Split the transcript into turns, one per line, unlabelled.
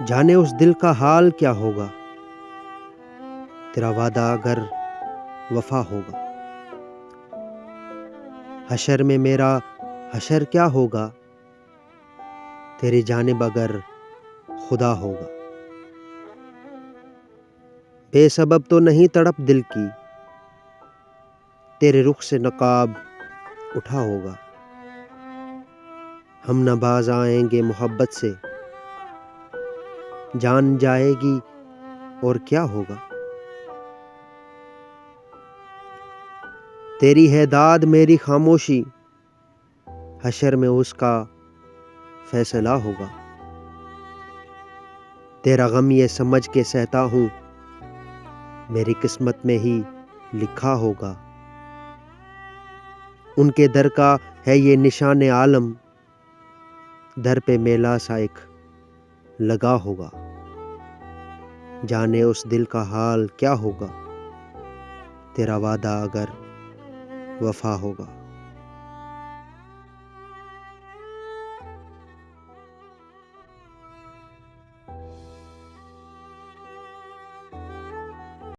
جانے اس دل کا حال کیا ہوگا، تیرا وعدہ اگر وفا ہوگا۔ حشر میں میرا حشر کیا ہوگا، تیری جانب اگر خدا ہوگا۔ بے سبب تو نہیں تڑپ دل کی، تیرے رخ سے نقاب اٹھا ہوگا۔ ہم نہ باز آئیں گے محبت سے، جان جائے گی اور کیا ہوگا۔ تیری ہے داد میری خاموشی، حشر میں اس کا فیصلہ ہوگا۔ تیرا غم یہ سمجھ کے سہتا ہوں، میری قسمت میں ہی لکھا ہوگا۔ ان کے در کا ہے یہ نشان عالم، در پہ میلا سا ایک لگا ہوگا۔ جانے اس دل کا حال کیا ہوگا، تیرا وعدہ اگر وفا ہوگا۔